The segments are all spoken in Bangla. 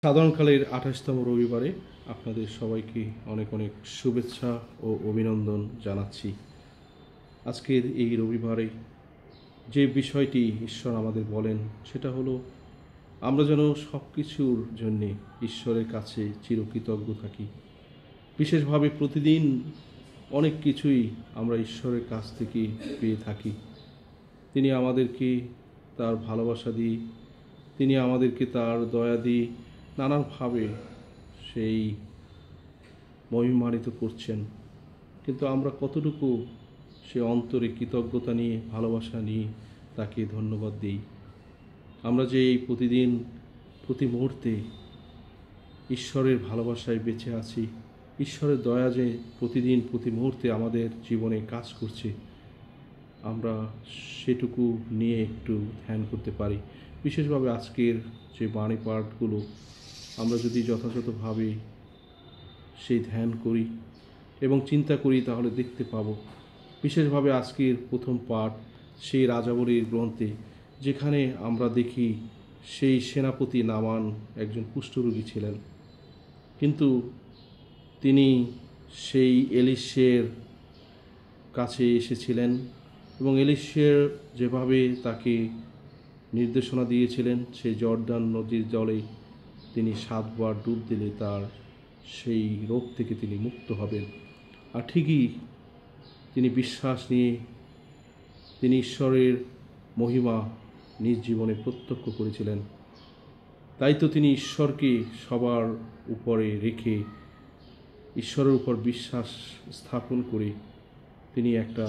সাধারণকালের ২৮তম রবিবারে আপনাদের সবাইকে অনেক অনেক শুভেচ্ছা ও অভিনন্দন জানাচ্ছি। আজকের এই রবিবারে যে বিষয়টি ঈশ্বর আমাদের বলেন সেটা হলো আমরা যেন সব কিছুর জন্যে ঈশ্বরের কাছে চিরকৃতজ্ঞ থাকি। বিশেষভাবে প্রতিদিন অনেক কিছুই আমরা ঈশ্বরের কাছ থেকে পেয়ে থাকি। তিনি আমাদেরকে তার ভালোবাসা দিয়ে, তিনি আমাদেরকে তার দয়া দিয়ে নানানভাবে সেই মহিমান্বিত করছেন। কিন্তু আমরা কতটুকু সে অন্তরে কৃতজ্ঞতা নিয়ে, ভালোবাসা নিয়ে তাকে ধন্যবাদ দিই। আমরা যে এই প্রতিদিন প্রতি মুহূর্তে ঈশ্বরের ভালোবাসায় বেঁচে আছি, ঈশ্বরের দয়া যে প্রতিদিন প্রতি মুহূর্তে আমাদের জীবনে কাজ করছে, আমরা সেটুকু নিয়ে একটু ধ্যান করতে পারি। বিশেষভাবে আজকের যে বাণী পাঠগুলো আমরা যদি যথাযথভাবে সেই ধ্যান করি এবং চিন্তা করি তাহলে দেখতে পাব। বিশেষভাবে আজকের প্রথম পাঠ সেই রাজাবলীর গ্রন্থে, যেখানে আমরা দেখি সেই সেনাপতি নামান একজন কুষ্ঠরোগী ছিলেন, কিন্তু তিনি সেই এলিশের কাছে এসেছিলেন এবং এলিশের যেভাবে তাকে নির্দেশনা দিয়েছিলেন সেই জর্দান নদীর জলে তিনি 7 বার ডুব দিলে তার সেই রোগ থেকে তিনি মুক্ত হবেন। আর ঠিকই তিনি বিশ্বাস নিয়ে তিনি ঈশ্বরের মহিমা নিজ জীবনে প্রত্যক্ষ করেছিলেন। তাই তো তিনি ঈশ্বরকে সবার উপরে রেখে, ঈশ্বরের উপর বিশ্বাস স্থাপন করে তিনি একটা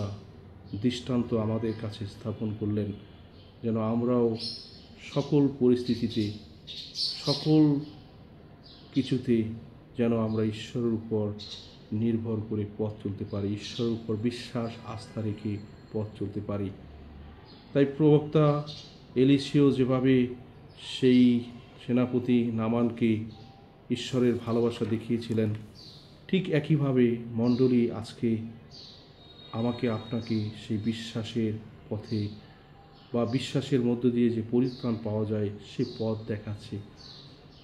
দৃষ্টান্ত আমাদের কাছে স্থাপন করলেন, যেন আমরাও সকল পরিস্থিতিতে, সকল কিছুতে যেন আমরা ঈশ্বরের উপর নির্ভর করে পথ চলতে পারি, ঈশ্বরের উপর বিশ্বাস আস্থা রেখে পথ চলতে পারি। তাই প্রবক্তা এলিশিও যেভাবে সেই সেনাপতি নামানকে ঈশ্বরের ভালোবাসা দেখিয়েছিলেন, ঠিক একইভাবে মণ্ডলী আজকে আমাকে আপনাকে সেই বিশ্বাসের পথে বা বিশ্বাসের মধ্য দিয়ে যে পরিত্রাণ পাওয়া যায় সে পথ দেখাচ্ছে।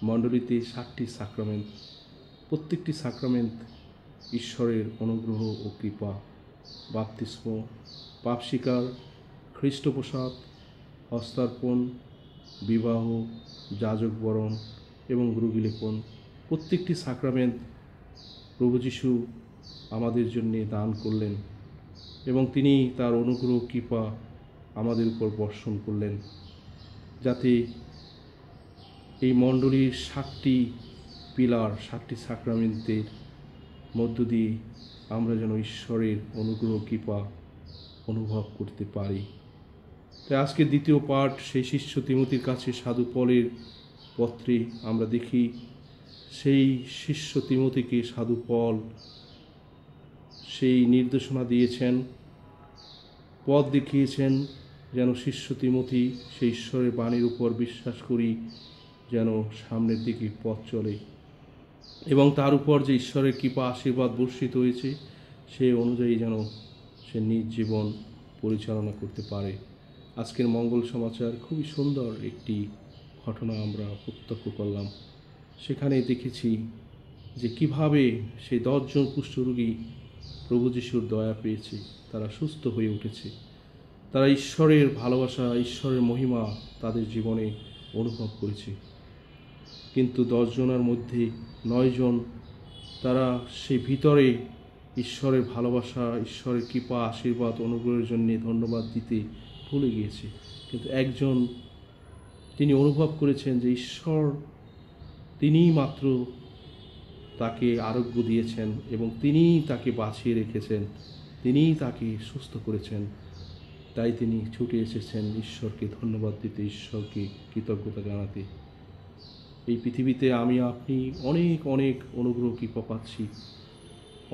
মণ্ডলীতে 7টি সাক্রামেন্ট, প্রত্যেকটি সাক্রামেন্ট ঈশ্বরের অনুগ্রহ ও কৃপা। বাপ্তিস্ম, পাপ স্বীকার, খ্রিস্টপ্রসাদ, হস্তার্পণ, বিবাহ, যাজক বরণ এবং রোগীলেপন, প্রত্যেকটি সাক্রামেন্ট প্রভু যীশু আমাদের জন্য দান করলেন এবং তিনি তার অনুগ্রহ কৃপা আমাদের উপর বর্ষণ করলেন, যাতে এই মণ্ডলীর 7টি পিলার, 7টি সাক্রামেন্টের মধ্য দিয়ে আমরা যেন ঈশ্বরের অনুগ্রহ কৃপা অনুভব করতে পারি। তাই আজকে দ্বিতীয় পাঠ সেই শিষ্য তিমোথীর কাছে সাধু পলের পত্রে আমরা দেখি সেই শিষ্য তিমোথীকে সাধু পল সেই নির্দেশনা দিয়েছেন, পথ দেখিয়েছেন, যেন শিষ্য তিমোথী সেই ঈশ্বরের বাণীর উপর বিশ্বাস করি যেন সামনের দিকে পথ চলে এবং তার উপর যে ঈশ্বরের কৃপা আশীর্বাদ বর্ষিত হয়েছে সে অনুযায়ী যেন সে নিজ জীবন পরিচালনা করতে পারে। আজকের মঙ্গল সমাচার খুবই সুন্দর একটি ঘটনা আমরা প্রত্যক্ষ করলাম। সেখানে দেখেছি যে কিভাবে সেই 10 জন কুষ্ঠরোগী প্রভু যিশুর দয়া পেয়েছে, তারা সুস্থ হয়ে উঠেছে, তারা ঈশ্বরের ভালোবাসা, ঈশ্বরের মহিমা তাদের জীবনে অনুভব করেছে। কিন্তু 10 জনের মধ্যে 9 জন তারা সেই ভিতরে ঈশ্বরের ভালোবাসা, ঈশ্বরের কৃপা আশীর্বাদ অনুগ্রহের জন্য ধন্যবাদ দিতে ভুলে গিয়েছে। কিন্তু একজন তিনি অনুভব করেছেন যে ঈশ্বর তিনিই মাত্র তাকে আরোগ্য দিয়েছেন এবং তিনিই তাকে বাঁচিয়ে রেখেছেন, তিনিই তাকে সুস্থ করেছেন। তাই তিনি ছুটে এসেছেন ঈশ্বরকে ধন্যবাদ দিতে, ঈশ্বরকে কৃতজ্ঞতা জানাতে। এই পৃথিবীতে আমি আপনি অনেক অনেক অনুগ্রহ কৃপা পাচ্ছি,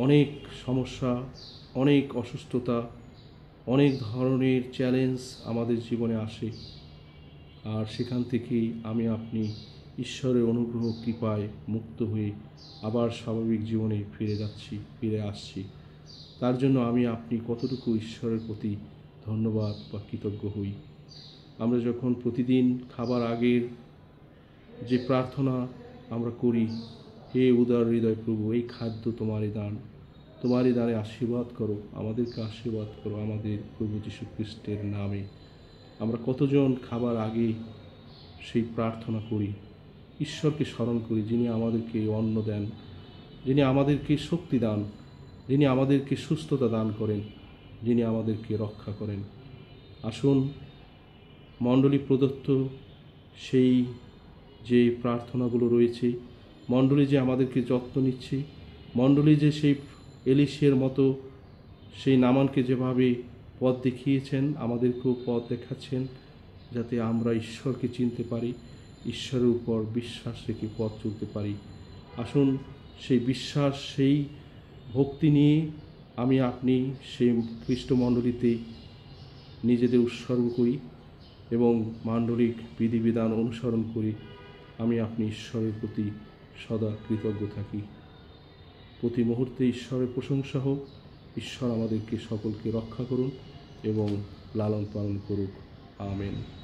অনেক সমস্যা, অনেক অসুস্থতা, অনেক ধরনের চ্যালেঞ্জ আমাদের জীবনে আসে, আর সেখান থেকেই আমি আপনি ঈশ্বরের অনুগ্রহ কৃপায় মুক্ত হয়ে আবার স্বাভাবিক জীবনে ফিরে আসছি। তার জন্য আমি আপনি কতটুকু ঈশ্বরের প্রতি ধন্যবাদ বা কৃতজ্ঞ হই। আমরা যখন প্রতিদিন খাবার আগের যে প্রার্থনা আমরা করি। হে উদার হৃদয় প্রভু, এই খাদ্য তোমারই দান, তোমারই দানে আশীর্বাদ করো, আমাদেরকে আশীর্বাদ করো আমাদের প্রভু যীশু খ্রিস্টের নামে। আমরা কতজন খাবার আগে সেই প্রার্থনা করি, ঈশ্বরকে স্মরণ করি, যিনি আমাদেরকে অন্ন দেন, যিনি আমাদেরকে শক্তি দান, যিনি আমাদেরকে সুস্থতা দান করেন, যিনি আমাদেরকে রক্ষা করেন। আসুন মণ্ডলী প্রদত্ত সেই যে প্রার্থনাগুলো রয়েছে, মণ্ডলী যে আমাদেরকে যত্ন নিচ্ছে, মণ্ডলী যে সেই এলিশের মতো সেই নামানকে যেভাবে পথ দেখিয়েছেন, আমাদেরকেও পথ দেখাচ্ছেন, যাতে আমরা ঈশ্বরকে চিনতে পারি, ঈশ্বরের উপর বিশ্বাস রেখে পথ চলতে পারি। আসুন সেই বিশ্বাস, সেই ভক্তি নিয়ে আমি আপনি সেই খ্রিস্টমণ্ডলীতে নিজেদের উৎসর্গ করি এবং মাণ্ডলিক বিধিবিধান অনুসরণ করি। আমি আপনি ঈশ্বরের প্রতি সদা কৃতজ্ঞ থাকি। প্রতি মুহূর্তে ঈশ্বরের প্রশংসা হোক। ঈশ্বর আমাদেরকে সকলকে রক্ষা করুন এবং লালন পালন করুক। আমেন।